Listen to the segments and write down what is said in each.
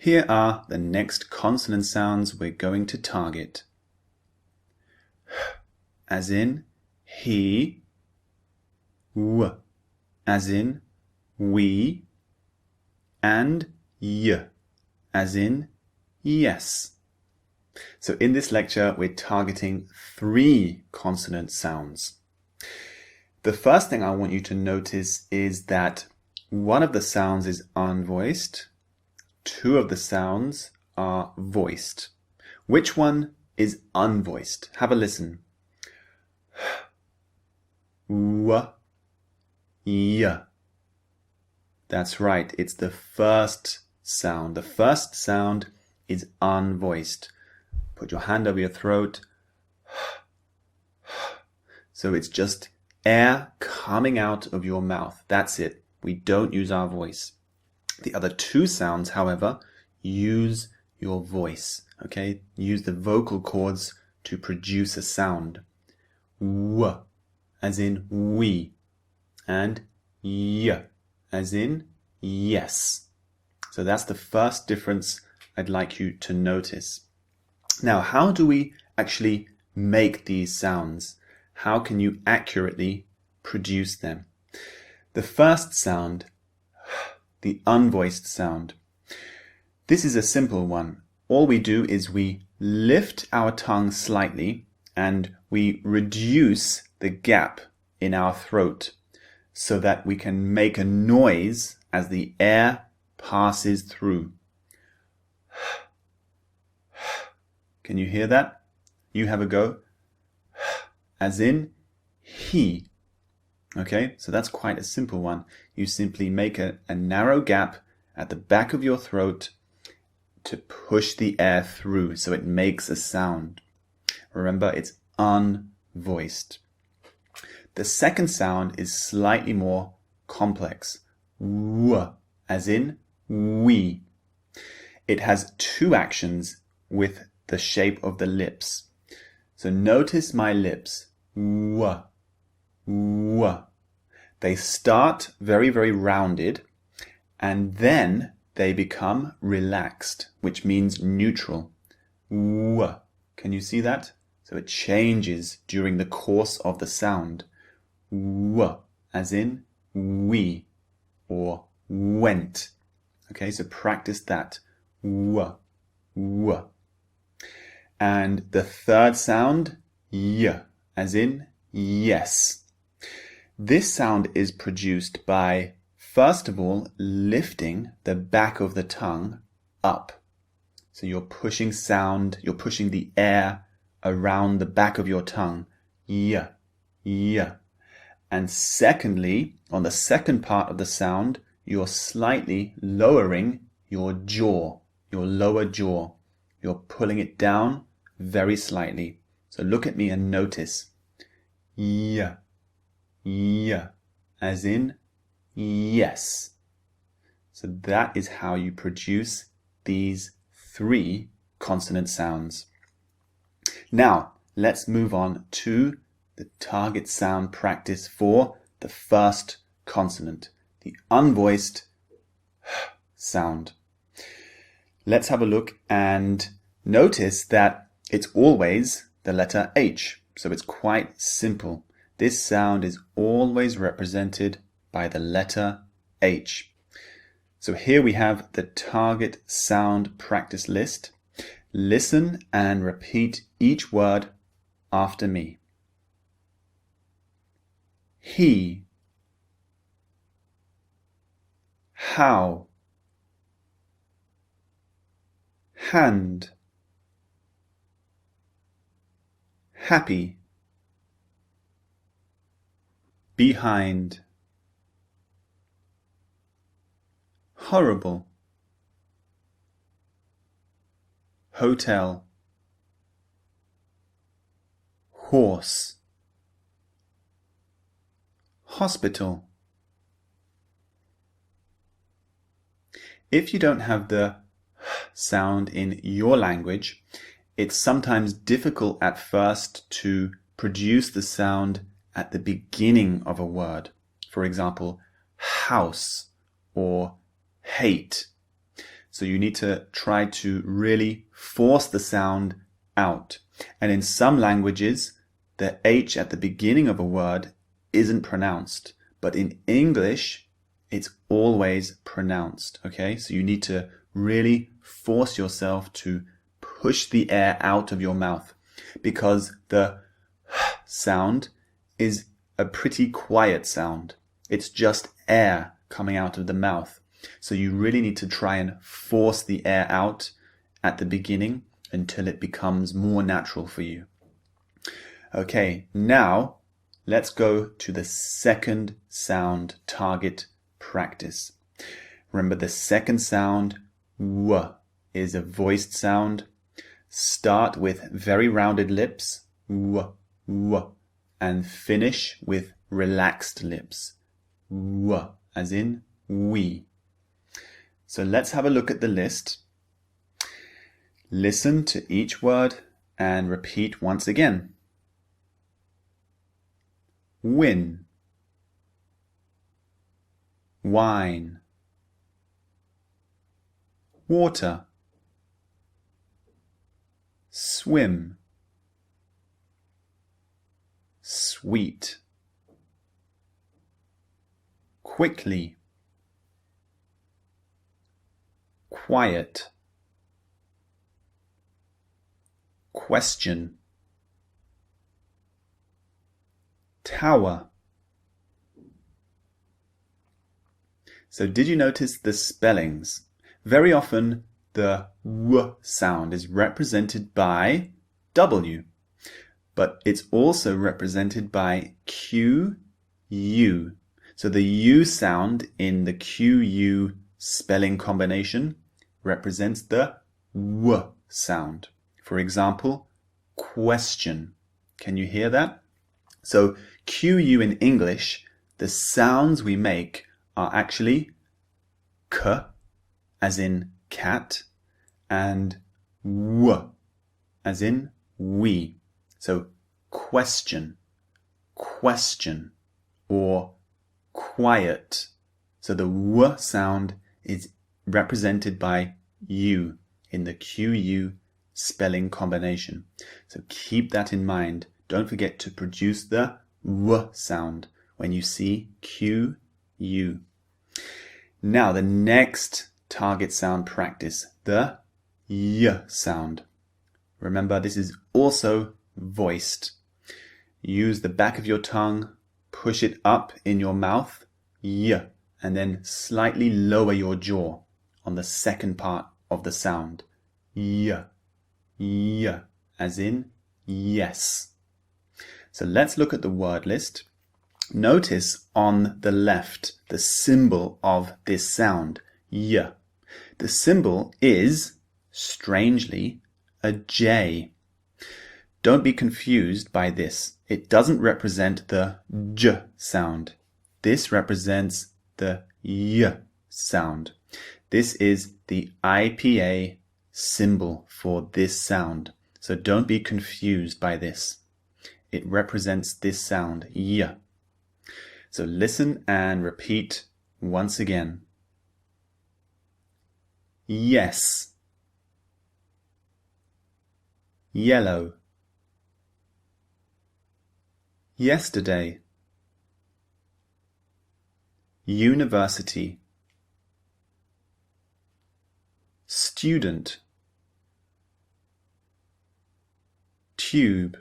Here are the next consonant sounds we're going to target. As in he, w, as in we, and y, as in yes. So in this lecture, we're targeting 3 consonant sounds. The first thing I want you to notice is that one of the sounds is unvoiced, 2 of the sounds are voiced. Which one is unvoiced? Have a listen. W, y. That's right, it's the first sound. The first sound is unvoiced. Put your hand over your throat. So it's just air coming out of your mouth. That's it. We don't use our voice. The other 2 sounds, however, use your voice. Okay? Use the vocal cords to produce a sound. W, as in we, and y, as in yes. So that's the first difference I'd like you to notice. Now, how do we actually make these sounds? How can you accurately produce them? The first sound, the unvoiced sound. This is a simple one. All we do is we lift our tongue slightly and we reduce the gap in our throat so that we can make a noise as the air passes through. Can you hear that? You have a go. As in he. Okay, so that's quite a simple one. You simply make a narrow gap at the back of your throat to push the air through so it makes a sound. Remember, it's unvoiced. The second sound is slightly more complex. W, as in we. It has 2 actions with the shape of the lips. So notice my lips. W, w. They start very, very rounded and then they become relaxed, which means neutral. W. Can you see that? So it changes during the course of the sound. W, as in we or went. Okay, so practice that. W, w. And the third sound, y, as in yes. This sound is produced by, first of all, lifting the back of the tongue up. So you're pushing the air around the back of your tongue. Y, y. And secondly, on the second part of the sound, you're slightly lowering your jaw, your lower jaw. You're pulling it down very slightly. So look at me and notice. Y, y, as in yes. So that is how you produce these 3 consonant sounds. Now, let's move on to the target sound practice for the first consonant, the unvoiced sound. Let's have a look and notice that it's always the letter H. So it's quite simple. This sound is always represented by the letter H. So here we have the target sound practice list. Listen and repeat each word after me. He, how, hand, happy, behind, horrible, hotel, horse, hospital. If you don't have the sound in your language, it's sometimes difficult at first to produce the sound at the beginning of a word. For example, house or hate. So you need to try to really force the sound out. And in some languages, the H at the beginning of a word isn't pronounced. But in English, it's always pronounced. Okay? So you need to really force yourself to push the air out of your mouth, because the sound is a pretty quiet sound. It's just air coming out of the mouth. So you really need to try and force the air out at the beginning until it becomes more natural for you. Okay, now let's go to the second sound target practice. Remember, the second sound, W, is a voiced sound. Start with very rounded lips, W, W, and finish with relaxed lips, W, as in we. So let's have a look at the list. Listen to each word and repeat once again. Win, wine, water, swim, sweet, quickly, quiet, question, tower. So did you notice the spellings? Very often the W sound is represented by W, but it's also represented by QU. So the U sound in the QU spelling combination represents the W sound. For example, question. Can you hear that? So QU in English, the sounds we make are actually K, as in cat, and W, as in we. So question, question, or quiet. So the W sound is represented by U in the QU spelling combination. So keep that in mind. Don't forget to produce the W sound when you see QU. Now the next target sound practice, the Y sound. Remember, this is also voiced. Use the back of your tongue, push it up in your mouth, Y, and then slightly lower your jaw on the second part of the sound. Y, Y, as in yes. So let's look at the word list. Notice on the left the symbol of this sound, Y. The symbol is, strangely, a J. Don't be confused by this. It doesn't represent the J sound. This represents the Y sound. This is the IPA symbol for this sound. So don't be confused by this. It represents this sound, Y. So listen and repeat once again. Yes, yellow, yesterday, university, student, tube,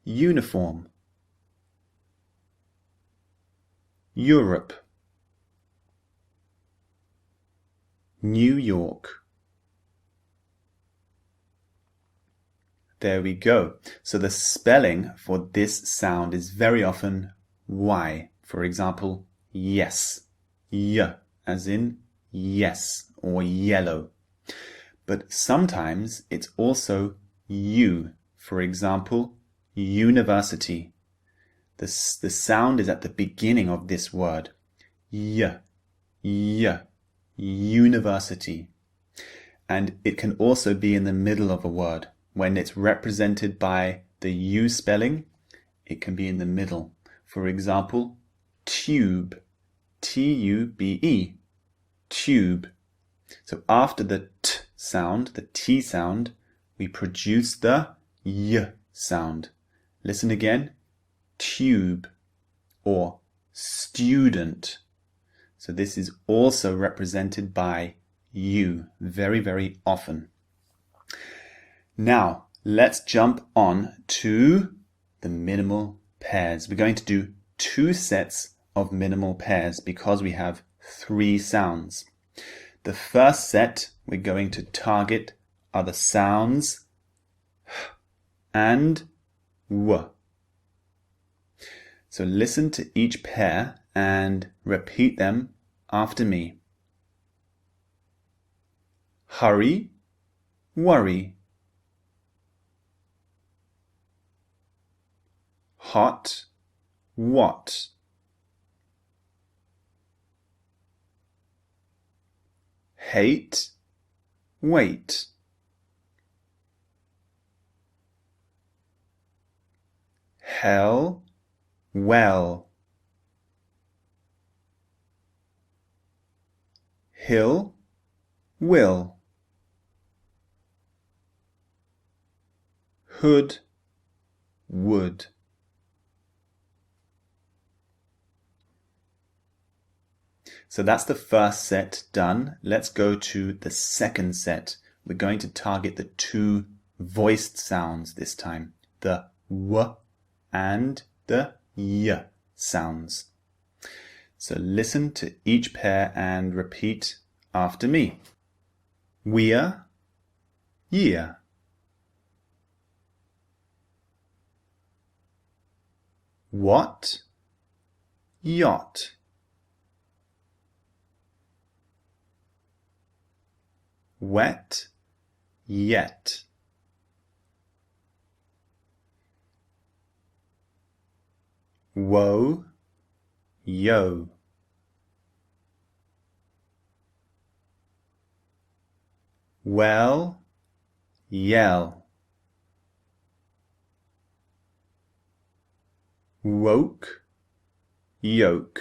uniform, Europe, New York. There we go. So the spelling for this sound is very often Y. For example, yes, Y, as in yes, or yellow. But sometimes it's also U. For example, university. The sound is at the beginning of this word. Y, Y, university. And it can also be in the middle of a word. When it's represented by the U spelling, it can be in the middle. For example, tube, T-U-B-E. tube. So after the t sound, the T sound, we produce the y sound. Listen again. Tube or student. So this is also represented by U very, very often. Now, let's jump on to the minimal pairs. We're going to do 2 sets of minimal pairs because we have 3 sounds. The first set we're going to target are the sounds h and w. So listen to each pair and repeat them after me. Hurry, worry. Hot, what? Hate, wait. Hell, well. Hill, will. Hood, would. So that's the first set done. Let's go to the second set. We're going to target the 2 voiced sounds this time, the w and the y sounds. So listen to each pair and repeat after me. We're, year. What, yacht. Wet, yet. Woe, yo. Well, yell. Woke, yoke.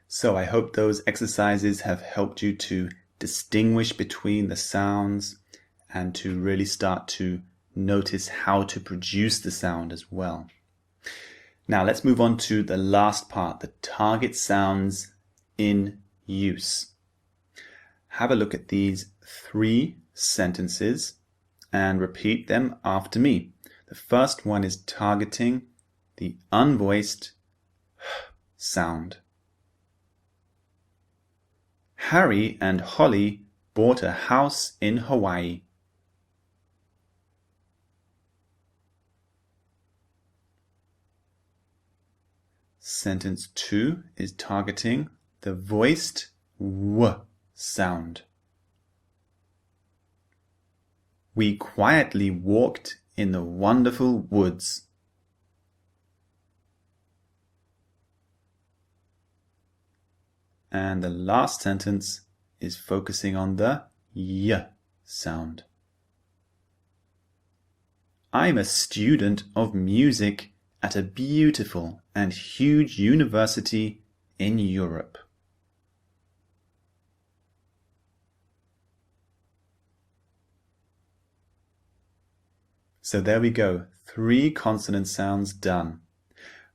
So I hope those exercises have helped you to distinguish between the sounds and to really start to notice how to produce the sound as well. Now let's move on to the last part, the target sounds in use. Have a look at these 3 sentences and repeat them after me. The first one is targeting the unvoiced h sound. Harry and Holly bought a house in Hawaii. Sentence 2 is targeting the voiced w sound. We quietly walked in the wonderful woods. And the last sentence is focusing on the y sound. I'm a student of music at a beautiful and huge university in Europe. So there we go, 3 consonant sounds done.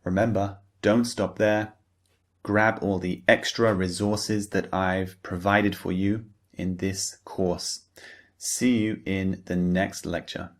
Remember, don't stop there. Grab all the extra resources that I've provided for you in this course. See you in the next lecture.